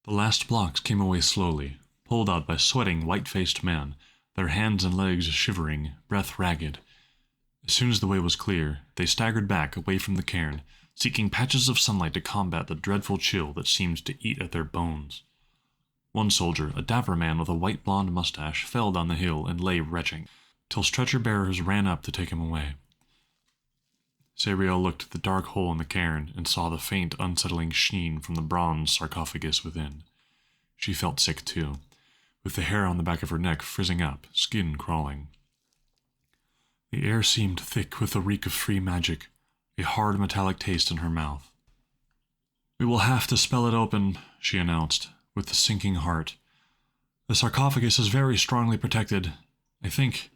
The last blocks came away slowly, pulled out by sweating, white-faced men, their hands and legs shivering, breath ragged. As soon as the way was clear, they staggered back away from the cairn, seeking patches of sunlight to combat the dreadful chill that seemed to eat at their bones. One soldier, a dapper man with a white-blonde mustache, fell down the hill and lay retching, till stretcher-bearers ran up to take him away. Sabriel looked at the dark hole in the cairn and saw the faint, unsettling sheen from the bronze sarcophagus within. She felt sick too, with the hair on the back of her neck frizzing up, skin crawling. The air seemed thick with the reek of free magic, a hard metallic taste in her mouth. "We will have to spell it open," she announced, with a sinking heart. "The sarcophagus is very strongly protected. I think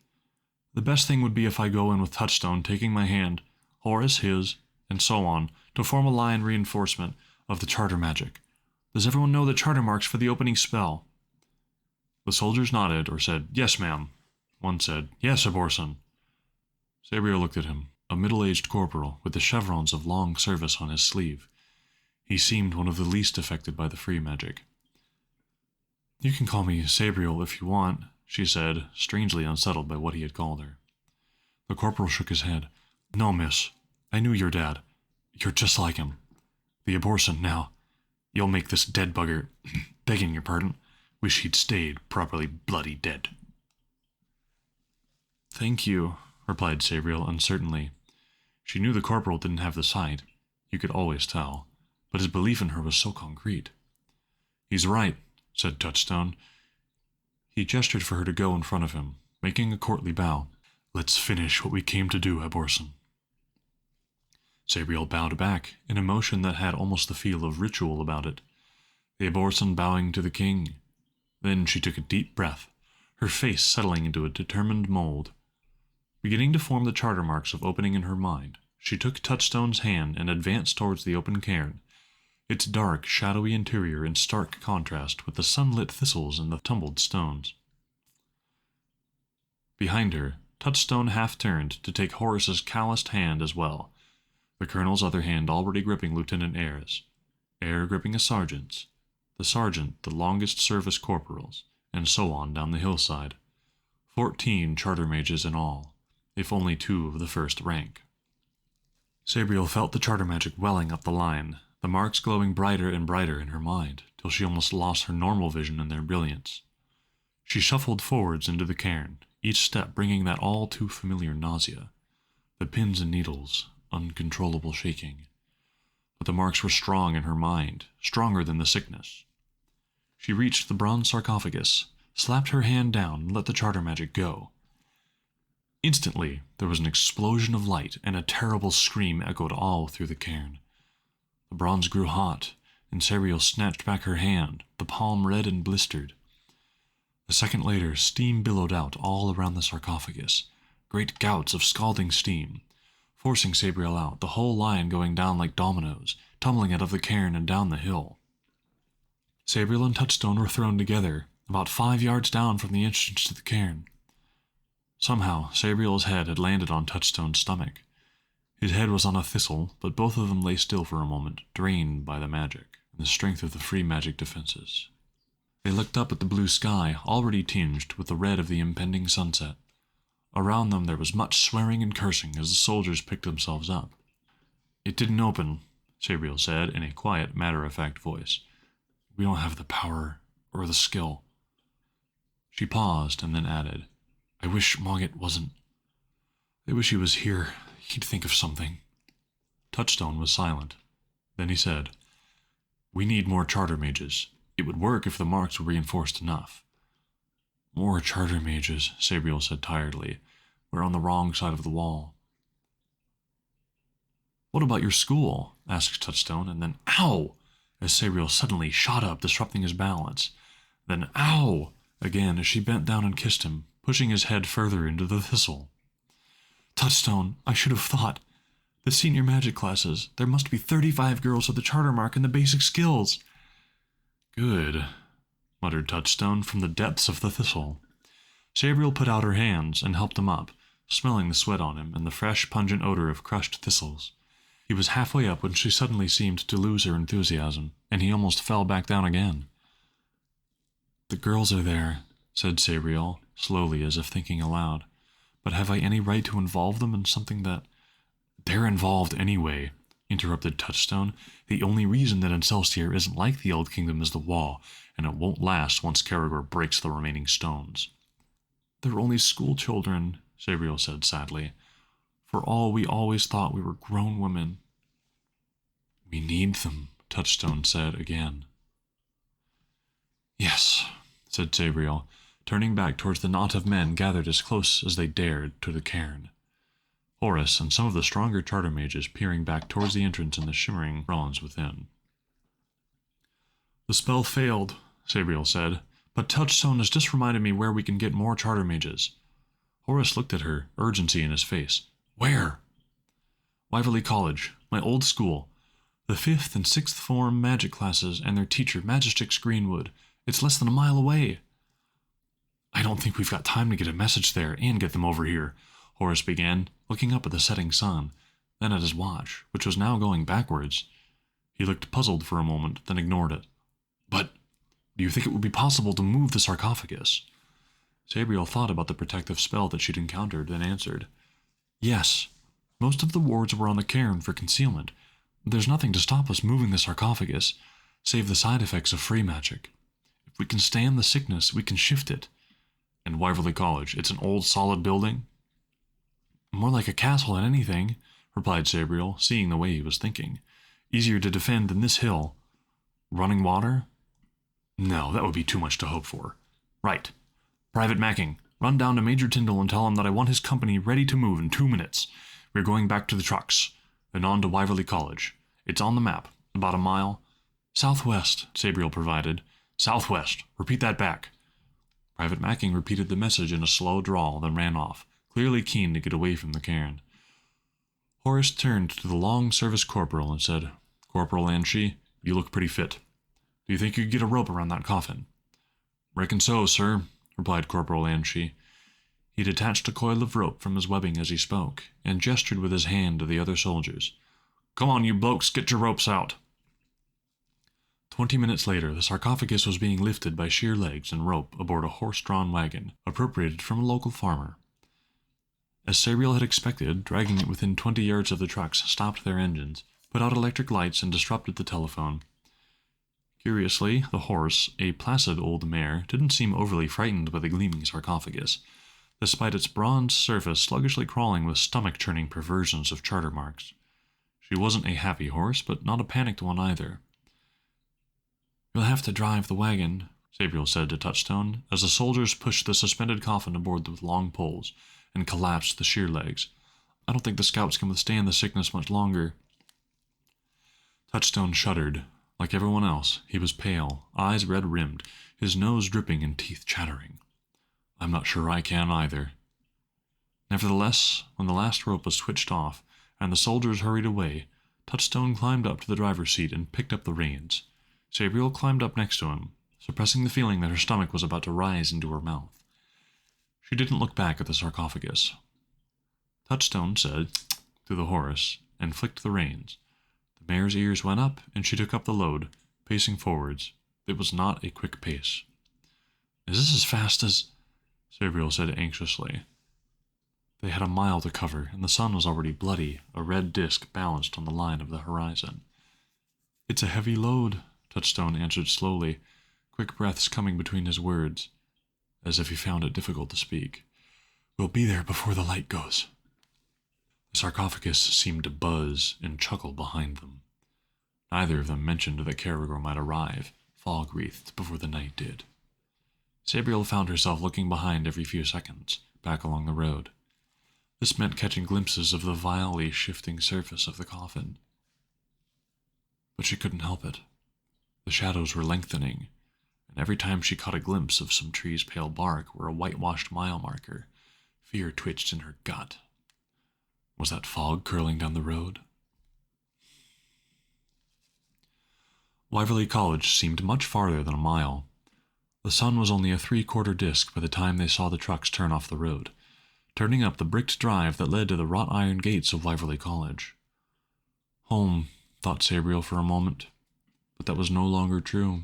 the best thing would be if I go in with Touchstone taking my hand, Horace his, and so on, to form a line reinforcement of the charter magic. Does everyone know the charter marks for the opening spell?" The soldiers nodded or said, "Yes, ma'am." One said, "Yes, Aborson." Sabriel looked at him, a middle-aged corporal with the chevrons of long service on his sleeve. He seemed one of the least affected by the free magic. "You can call me Sabriel if you want," she said, strangely unsettled by what he had called her. The corporal shook his head. "No, miss. I knew your dad. You're just like him. The Aborson, now. You'll make this dead bugger, begging your pardon, wish he'd stayed properly bloody dead." "Thank you," replied Sabriel uncertainly. She knew the corporal didn't have the sight. You could always tell. But his belief in her was so concrete. "He's right," said Touchstone. He gestured for her to go in front of him, making a courtly bow. "Let's finish what we came to do, Aborson." Sabriel bowed back, in a motion that had almost the feel of ritual about it, the Aborson bowing to the king. Then she took a deep breath, her face settling into a determined mold. Beginning to form the charter marks of opening in her mind, she took Touchstone's hand and advanced towards the open cairn, its dark, shadowy interior in stark contrast with the sunlit thistles and the tumbled stones. Behind her, Touchstone half-turned to take Horace's calloused hand as well, the colonel's other hand already gripping Lieutenant Ayre's, Ayre gripping a sergeant's, the sergeant the longest service corporal's, and so on down the hillside. 14 charter mages in all, if only 2 of the first rank. Sabriel felt the charter magic welling up the line, the marks glowing brighter and brighter in her mind, till she almost lost her normal vision in their brilliance. She shuffled forwards into the cairn, each step bringing that all-too-familiar nausea, the pins and needles, uncontrollable shaking. But the marks were strong in her mind, stronger than the sickness. She reached the bronze sarcophagus, slapped her hand down, and let the charter magic go. Instantly, there was an explosion of light, and a terrible scream echoed all through the cairn. The bronze grew hot, and Sabriel snatched back her hand, the palm red and blistered. A second later, steam billowed out all around the sarcophagus, great gouts of scalding steam, forcing Sabriel out, the whole line going down like dominoes, tumbling out of the cairn and down the hill. Sabriel and Touchstone were thrown together, about 5 yards down from the entrance to the cairn. Somehow, Sabriel's head had landed on Touchstone's stomach. His head was on a thistle, but both of them lay still for a moment, drained by the magic and the strength of the free magic defenses. They looked up at the blue sky, already tinged with the red of the impending sunset. Around them there was much swearing and cursing as the soldiers picked themselves up. "It didn't open," Sabriel said in a quiet, matter-of-fact voice. "We don't have the power or the skill." She paused and then added, "I wish Mogget wasn't. I wish he was here. He'd think of something." Touchstone was silent. Then he said, "We need more charter mages. It would work if the marks were reinforced enough." "More charter mages," Sabriel said tiredly. "We're on the wrong side of the wall." "What about your school?" asked Touchstone, and then "Ow!" as Sabriel suddenly shot up, disrupting his balance. Then "Ow!" again as she bent down and kissed him, pushing his head further into the thistle. "Touchstone, I should have thought. The senior magic classes, there must be 35 girls with the charter mark and the basic skills." "Good," muttered Touchstone from the depths of the thistle. Sabriel put out her hands and helped him up, smelling the sweat on him and the fresh, pungent odor of crushed thistles. He was halfway up when she suddenly seemed to lose her enthusiasm, and he almost fell back down again. The girls are there, said Sabriel, slowly as if thinking aloud. But have I any right to involve them in something that... They're involved anyway, interrupted Touchstone. The only reason that Excelsior isn't like the Old Kingdom is the wall, and it won't last once Caragor breaks the remaining stones. They're only school children, Sabriel said sadly. For all we always thought we were grown women. We need them, Touchstone said again. Yes, said Sabriel, turning back towards the knot of men gathered as close as they dared to the cairn. Horace and some of the stronger charter mages peering back towards the entrance in the shimmering bronze within. The spell failed, Sabriel said, but Touchstone has just reminded me where we can get more charter mages. Horace looked at her, urgency in his face. Where? Wyverley College, my old school. The 5th and 6th form magic classes and their teacher, Magistix Greenwood. It's less than a mile away. I don't think we've got time to get a message there and get them over here, Horace began, looking up at the setting sun, then at his watch, which was now going backwards. He looked puzzled for a moment, then ignored it. But do you think it would be possible to move the sarcophagus? Sabriel thought about the protective spell that she'd encountered, then answered. Yes. Most of the wards were on the cairn for concealment. There's nothing to stop us moving the sarcophagus, save the side effects of free magic. If we can stand the sickness, we can shift it. And Wyverley College, it's an old solid building? More like a castle than anything, replied Sabriel, seeing the way he was thinking. Easier to defend than this hill. Running water? No, that would be too much to hope for. Right. Private Macking, run down to Major Tyndall and tell him that I want his company ready to move in 2 minutes. We're going back to the trucks, then on to Wyverley College. It's on the map, about a mile. Southwest, Sabriel provided. Southwest. Repeat that back. Private Macking repeated the message in a slow drawl, then ran off, clearly keen to get away from the cairn. Horace turned to the long-service corporal and said, Corporal Anshi, you look pretty fit. Do you think you could get a rope around that coffin? Reckon so, sir, replied Corporal Anshi. He detached a coil of rope from his webbing as he spoke, and gestured with his hand to the other soldiers. Come on, you blokes, get your ropes out. 20 minutes later, the sarcophagus was being lifted by sheer legs and rope aboard a horse-drawn wagon, appropriated from a local farmer. As Sabriel had expected, dragging it within 20 yards of the trucks stopped their engines, put out electric lights, and disrupted the telephone. Curiously, the horse, a placid old mare, didn't seem overly frightened by the gleaming sarcophagus, despite its bronze surface sluggishly crawling with stomach-churning perversions of charter marks. She wasn't a happy horse, but not a panicked one either. You'll have to drive the wagon, Sabriel said to Touchstone, as the soldiers pushed the suspended coffin aboard with long poles and collapsed the sheer legs. I don't think the scouts can withstand the sickness much longer. Touchstone shuddered. Like everyone else, he was pale, eyes red-rimmed, his nose dripping and teeth chattering. I'm not sure I can either. Nevertheless, when the last rope was switched off and the soldiers hurried away, Touchstone climbed up to the driver's seat and picked up the reins. Sabriel climbed up next to him, suppressing the feeling that her stomach was about to rise into her mouth. She didn't look back at the sarcophagus. Touchstone said, to the horse, and flicked the reins. The mare's ears went up, and she took up the load, pacing forwards. It was not a quick pace. Is this as fast as... Sabriel said anxiously. They had a mile to cover, and the sun was already bloody, a red disk balanced on the line of the horizon. It's a heavy load, Touchstone answered slowly, quick breaths coming between his words, as if he found it difficult to speak. We'll be there before the light goes. The sarcophagus seemed to buzz and chuckle behind them. Neither of them mentioned that Caragor might arrive, fog-wreathed, before the night did. Sabriel found herself looking behind every few seconds, back along the road. This meant catching glimpses of the vilely shifting surface of the coffin. But she couldn't help it. The shadows were lengthening, and every time she caught a glimpse of some tree's pale bark or a whitewashed mile marker, fear twitched in her gut. Was that fog curling down the road? Wyverley College seemed much farther than a mile. The sun was only a 3/4 disk by the time they saw the trucks turn off the road, turning up the bricked drive that led to the wrought iron gates of Wyverley College. Home, thought Sabriel for a moment, but that was no longer true.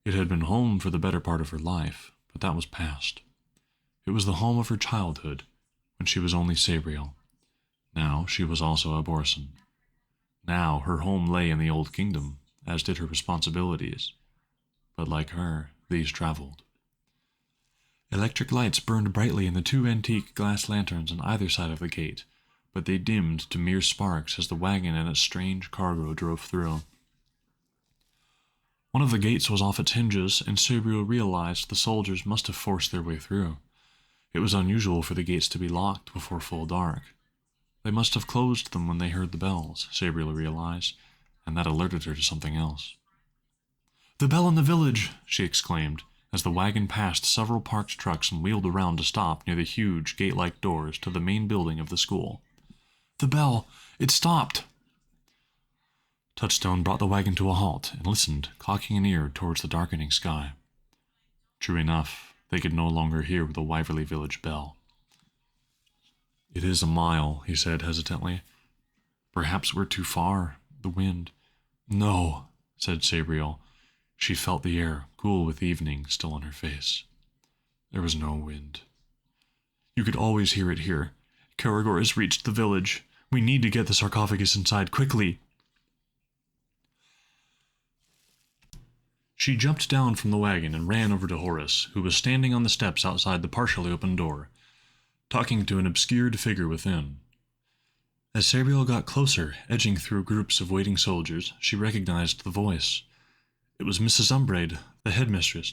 It had been home for the better part of her life, but that was past. It was the home of her childhood, when she was only Sabriel. Now she was also a Borson. Now her home lay in the Old Kingdom, as did her responsibilities. But like her, these traveled. Electric lights burned brightly in the 2 antique glass lanterns on either side of the gate, but they dimmed to mere sparks as the wagon and its strange cargo drove through. One of the gates was off its hinges, and Sabriel realized the soldiers must have forced their way through. It was unusual for the gates to be locked before full dark. They must have closed them when they heard the bells, Sabriel realized, and that alerted her to something else. "The bell in the village!" she exclaimed, as the wagon passed several parked trucks and wheeled around to stop near the huge gate-like doors to the main building of the school. "The bell! It stopped!" Touchstone brought the wagon to a halt and listened, cocking an ear towards the darkening sky. True enough, they could no longer hear the Wyverley village bell. "It is a mile," he said hesitantly. "Perhaps we're too far. The wind—" "No," said Sabriel. She felt the air, cool with evening, still on her face. There was no wind. "You could always hear it here. Caragor has reached the village. We need to get the sarcophagus inside quickly." She jumped down from the wagon and ran over to Horace, who was standing on the steps outside the partially open door, talking to an obscured figure within. As Sabriel got closer, edging through groups of waiting soldiers, she recognized the voice. It was Mrs. Umbraid, the headmistress.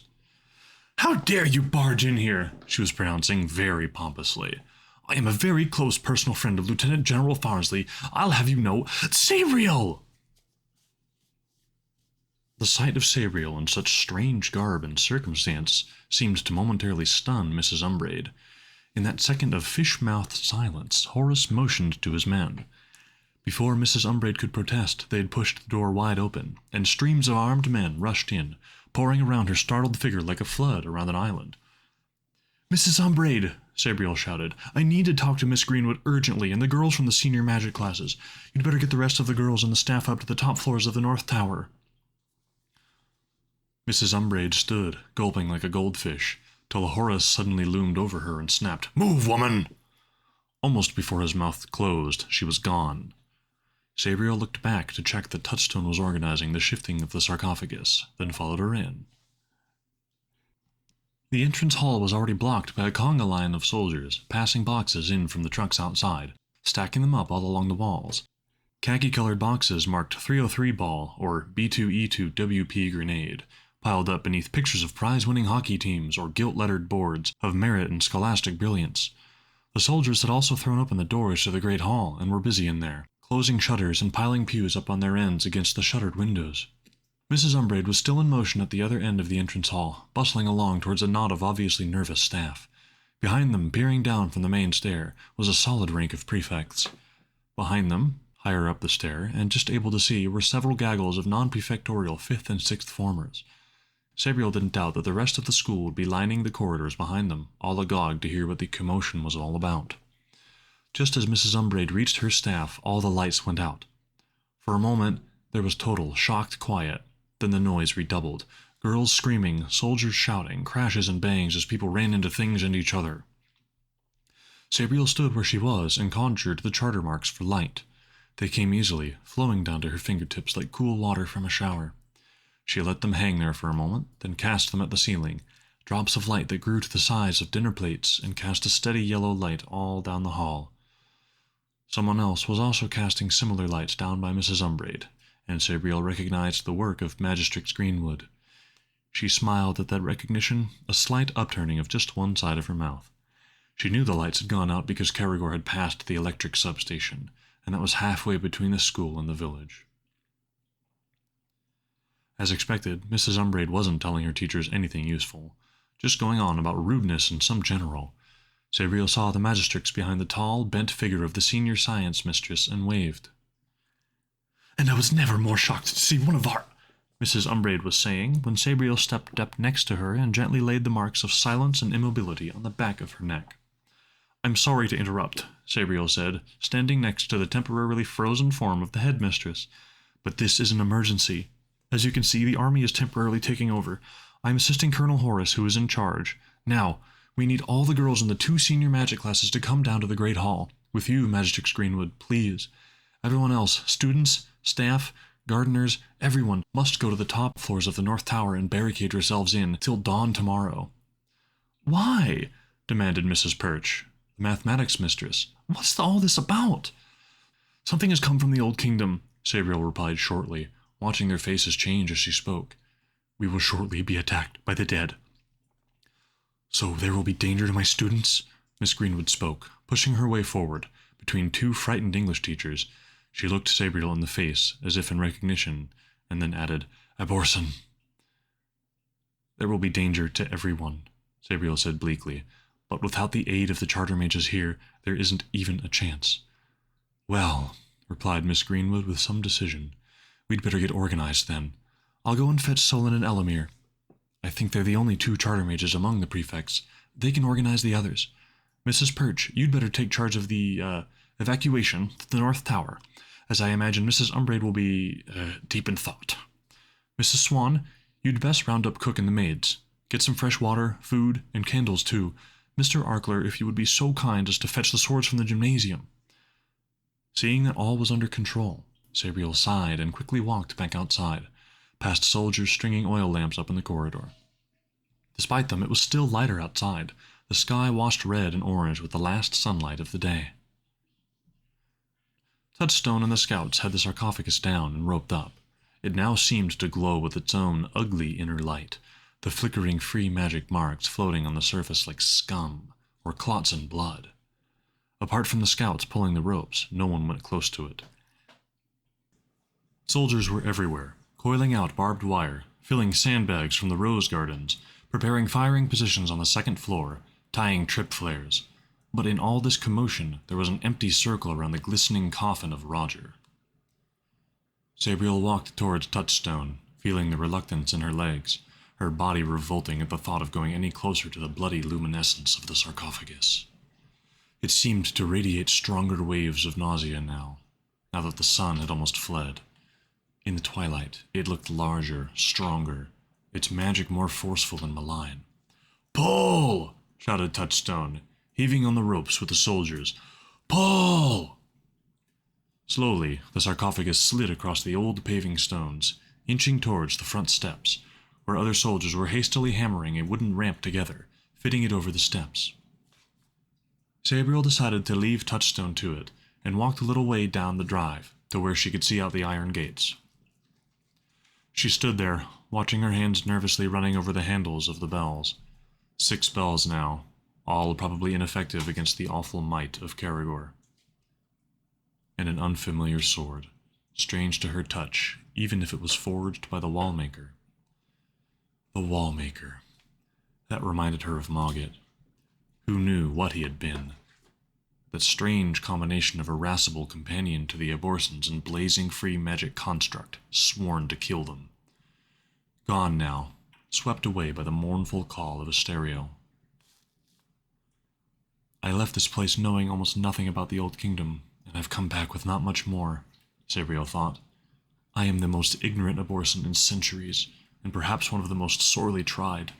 "How dare you barge in here?" she was pronouncing very pompously. "I am a very close personal friend of Lieutenant General Farsley. I'll have you know— Sabriel!" The sight of Sabriel in such strange garb and circumstance seemed to momentarily stun Mrs. Umbraid. In that second of fish-mouthed silence, Horace motioned to his men. Before Mrs. Umbraid could protest, they had pushed the door wide open, and streams of armed men rushed in, pouring around her startled figure like a flood around an island. "Mrs. Umbraid," Sabriel shouted, "I need to talk to Miss Greenwood urgently, and the girls from the senior magic classes. You'd better get the rest of the girls and the staff up to the top floors of the North Tower." Mrs. Umbraid stood, gulping like a goldfish, till Horace suddenly loomed over her and snapped, "Move, woman!" Almost before his mouth closed, she was gone. Sabriel looked back to check that Touchstone was organizing the shifting of the sarcophagus, then followed her in. The entrance hall was already blocked by a conga line of soldiers, passing boxes in from the trucks outside, stacking them up all along the walls. Khaki-colored boxes marked 303 ball, or B2E2WP grenade, piled up beneath pictures of prize-winning hockey teams or gilt-lettered boards of merit and scholastic brilliance. The soldiers had also thrown open the doors to the great hall and were busy in there, closing shutters and piling pews up on their ends against the shuttered windows. Mrs. Umbraid was still in motion at the other end of the entrance hall, bustling along towards a knot of obviously nervous staff. Behind them, peering down from the main stair, was a solid rank of prefects. Behind them, higher up the stair, and just able to see, were several gaggles of non-prefectorial 5th and 6th formers. Sabriel didn't doubt that the rest of the school would be lining the corridors behind them, all agog to hear what the commotion was all about. Just as Mrs. Umbraid reached her staff, all the lights went out. For a moment, there was total, shocked quiet. Then the noise redoubled. Girls screaming, soldiers shouting, crashes and bangs as people ran into things and each other. Sabriel stood where she was and conjured the charter marks for light. They came easily, flowing down to her fingertips like cool water from a shower. She let them hang there for a moment, then cast them at the ceiling, drops of light that grew to the size of dinner plates and cast a steady yellow light all down the hall. Someone else was also casting similar lights down by Mrs. Umbraid, and Sabriel recognized the work of Magistrix Greenwood. She smiled at that recognition, a slight upturning of just one side of her mouth. She knew the lights had gone out because Caragor had passed the electric substation, and that was halfway between the school and the village. As expected, Mrs. Umbraid wasn't telling her teachers anything useful, just going on about rudeness and some general. Sabriel saw the Magistrix behind the tall, bent figure of the senior science mistress and waved. "And I was never more shocked to see one of our—" Mrs. Umbraid was saying, when Sabriel stepped up next to her and gently laid the marks of silence and immobility on the back of her neck. "I'm sorry to interrupt," Sabriel said, standing next to the temporarily frozen form of the headmistress, "but this is an emergency." As you can see, the army is temporarily taking over. I am assisting Colonel Horace, who is in charge. Now, we need all the girls in the 2 senior magic classes to come down to the Great Hall. With you, Magistix Greenwood, please. Everyone else, students, staff, gardeners, everyone must go to the top floors of the North Tower and barricade yourselves in till dawn tomorrow. Why? Demanded Mrs. Perch, the mathematics mistress. What's all this about? Something has come from the Old Kingdom, Sabriel replied shortly, watching their faces change as she spoke. We will shortly be attacked by the dead. So there will be danger to my students? Miss Greenwood spoke, pushing her way forward. Between 2 frightened English teachers, she looked Sabriel in the face, as if in recognition, and then added, Abortion. There will be danger to everyone, Sabriel said bleakly, but without the aid of the charter mages here, there isn't even a chance. Well, replied Miss Greenwood with some decision, we'd better get organized then. I'll go and fetch Solon and Elamir. I think they're the only 2 charter mages among the prefects. They can organize the others. Mrs. Perch, you'd better take charge of the, evacuation to the North Tower, as I imagine Mrs. Umbraid will be, deep in thought. Mrs. Swan, you'd best round up Cook and the maids. Get some fresh water, food, and candles, too. Mr. Arkler, if you would be so kind as to fetch the swords from the gymnasium. Seeing that all was under control, Sabriel sighed and quickly walked back outside, past soldiers stringing oil lamps up in the corridor. Despite them, it was still lighter outside, the sky washed red and orange with the last sunlight of the day. Touchstone and the scouts had the sarcophagus down and roped up. It now seemed to glow with its own ugly inner light, the flickering free magic marks floating on the surface like scum or clots and blood. Apart from the scouts pulling the ropes, no one went close to it. Soldiers were everywhere, coiling out barbed wire, filling sandbags from the rose gardens, preparing firing positions on the 2nd floor, tying trip flares. But in all this commotion, there was an empty circle around the glistening coffin of Roger. Sabriel walked towards Touchstone, feeling the reluctance in her legs, her body revolting at the thought of going any closer to the bloody luminescence of the sarcophagus. It seemed to radiate stronger waves of nausea now that the sun had almost fled. In the twilight, it looked larger, stronger, its magic more forceful and malign. "Pull!" shouted Touchstone, heaving on the ropes with the soldiers. "Pull!" Slowly, the sarcophagus slid across the old paving stones, inching towards the front steps, where other soldiers were hastily hammering a wooden ramp together, fitting it over the steps. Sabriel decided to leave Touchstone to it, and walked a little way down the drive, to where she could see out the iron gates. She stood there, watching her hands nervously running over the handles of the bells. 6 bells now, all probably ineffective against the awful might of Caragor. And an unfamiliar sword, strange to her touch, even if it was forged by the Wallmaker. The Wallmaker. That reminded her of Mogget. Who knew what he had been? That strange combination of irascible companion to the Abortions and blazing free magic construct, sworn to kill them. Gone now, swept away by the mournful call of a stereo. I left this place knowing almost nothing about the Old Kingdom, and I've come back with not much more, Sabriel thought. I am the most ignorant Abortion in centuries, and perhaps one of the most sorely tried.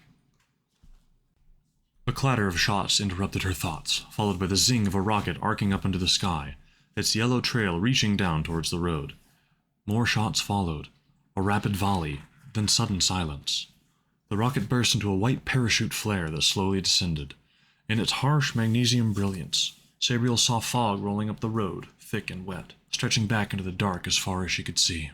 A clatter of shots interrupted her thoughts, followed by the zing of a rocket arcing up into the sky, its yellow trail reaching down towards the road. More shots followed, a rapid volley, then sudden silence. The rocket burst into a white parachute flare that slowly descended. In its harsh magnesium brilliance, Sabriel saw fog rolling up the road, thick and wet, stretching back into the dark as far as she could see.